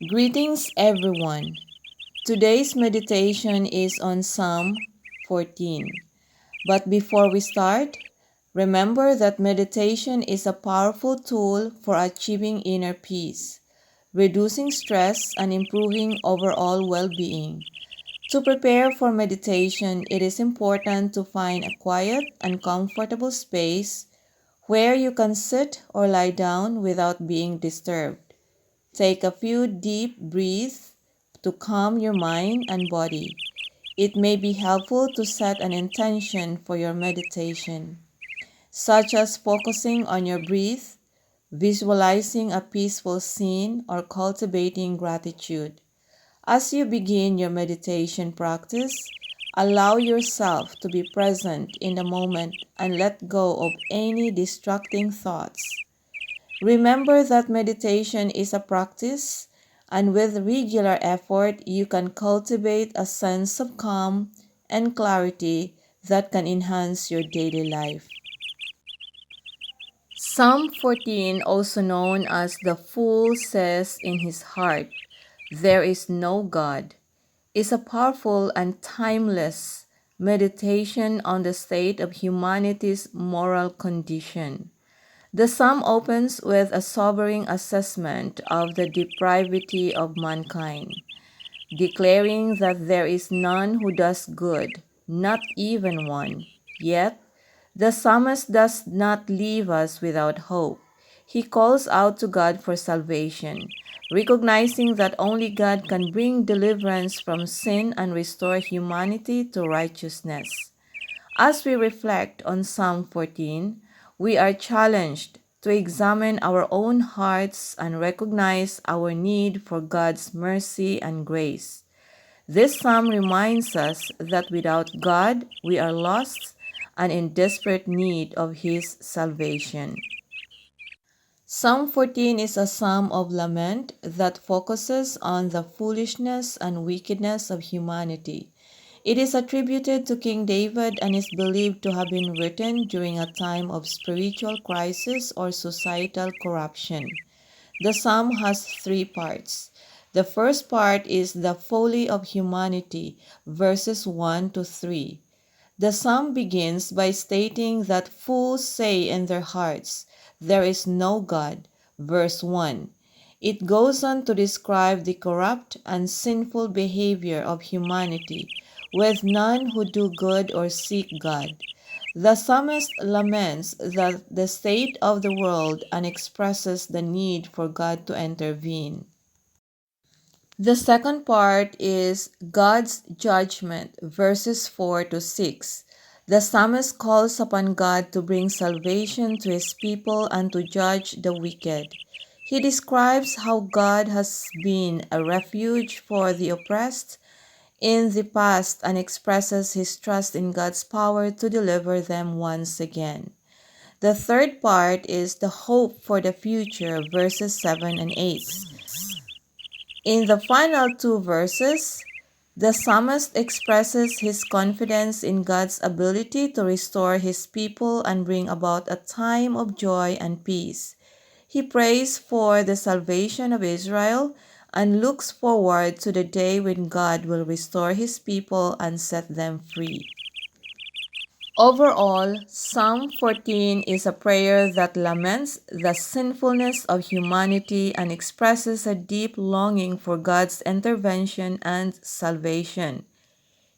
Greetings, everyone. Today's meditation is on Psalm 14. But before we start, remember that meditation is a powerful tool for achieving inner peace, reducing stress, and improving overall well being. To prepare for meditation, it is important to find a quiet and comfortable space where you can sit or lie down without being disturbed. Take a few deep breaths to calm your mind and body. It may be helpful to set an intention for your meditation, such as focusing on your breath, visualizing a peaceful scene, or cultivating gratitude. As you begin your meditation practice, allow yourself to be present in the moment and let go of any distracting thoughts. Remember that meditation is a practice, and with regular effort, you can cultivate a sense of calm and clarity that can enhance your daily life. Psalm 14, also known as the fool says in his heart, "There is no God," is a powerful and timeless meditation on the state of humanity's moral condition. The psalm opens with a sobering assessment of the depravity of mankind, declaring that there is none who does good, not even one. Yet, the psalmist does not leave us without hope. He calls out to God for salvation, recognizing that only God can bring deliverance from sin and restore humanity to righteousness. As we reflect on Psalm 14, we are challenged to examine our own hearts and recognize our need for God's mercy and grace. This psalm reminds us that without God, we are lost and in desperate need of His salvation. Psalm 14 is a psalm of lament that focuses on the foolishness and wickedness of humanity. It is attributed to King David and is believed to have been written during a time of spiritual crisis or societal corruption. The psalm has three parts. The first part is the folly of humanity, verses 1 to 3. The psalm begins by stating that fools say in their hearts, "There is no God," verse 1. It goes on to describe the corrupt and sinful behavior of humanity, with none who do good or seek God. The psalmist laments the state of the world and expresses the need for God to intervene. The second part is God's judgment, verses 4 to 6. The psalmist calls upon God to bring salvation to his people and to judge the wicked. He describes how God has been a refuge for the oppressed in the past and expresses his trust in God's power to deliver them once again. The third part is the hope for the future, verses 7 and 8. In the final two verses, the psalmist expresses his confidence in God's ability to restore his people and bring about a time of joy and peace. He prays for the salvation of Israel and looks forward to the day when God will restore his people and set them free. Overall, Psalm 14 is a prayer that laments the sinfulness of humanity and expresses a deep longing for God's intervention and salvation.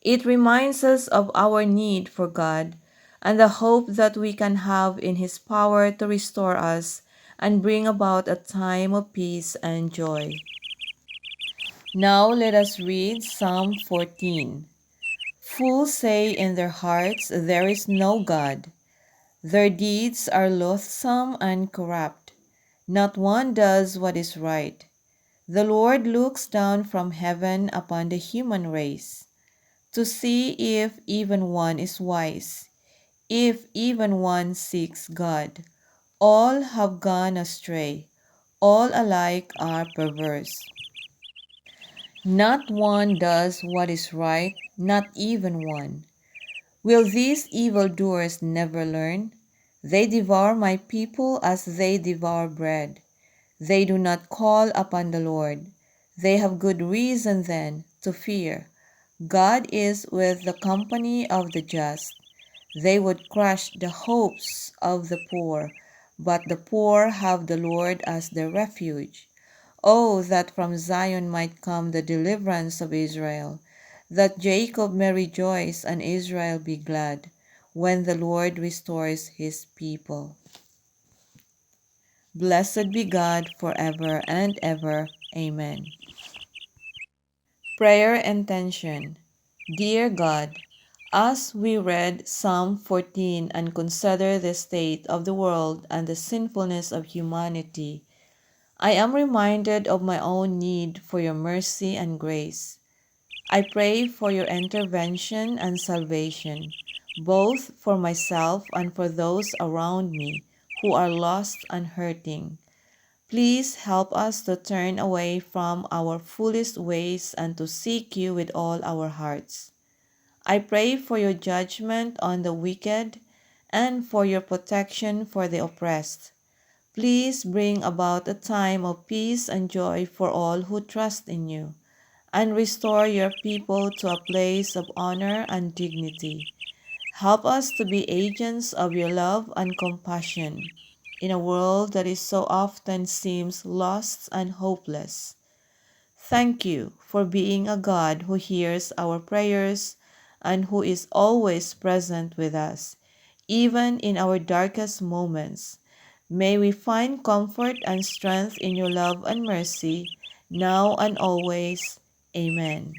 It reminds us of our need for God and the hope that we can have in His power to restore us and bring about a time of peace and joy. Now let us read Psalm 14. Fools say in their hearts, "There is no God." Their deeds are loathsome and corrupt. Not one does what is right. The Lord looks down from heaven upon the human race to see if even one is wise, if even one seeks God. All have gone astray. All alike are perverse. Not one does what is right, not even one. Will these evildoers never learn? They devour my people as they devour bread. They do not call upon the Lord. They have good reason then to fear. God is with the company of the just. They would crush the hopes of the poor, but the poor have the Lord as their refuge. Oh, that from Zion might come the deliverance of Israel, that Jacob may rejoice and Israel be glad, when the Lord restores his people. Blessed be God forever and ever. Amen. Prayer Intention. Dear God, as we read Psalm 14 and consider the state of the world and the sinfulness of humanity, I am reminded of my own need for your mercy and grace. I pray for your intervention and salvation, both for myself and for those around me who are lost and hurting. Please help us to turn away from our foolish ways and to seek you with all our hearts. I pray for your judgment on the wicked and for your protection for the oppressed. Please bring about a time of peace and joy for all who trust in you, and restore your people to a place of honor and dignity. Help us to be agents of your love and compassion in a world that is so often seems lost and hopeless. Thank you for being a God who hears our prayers and who is always present with us, even in our darkest moments. May we find comfort and strength in your love and mercy, now and always. Amen.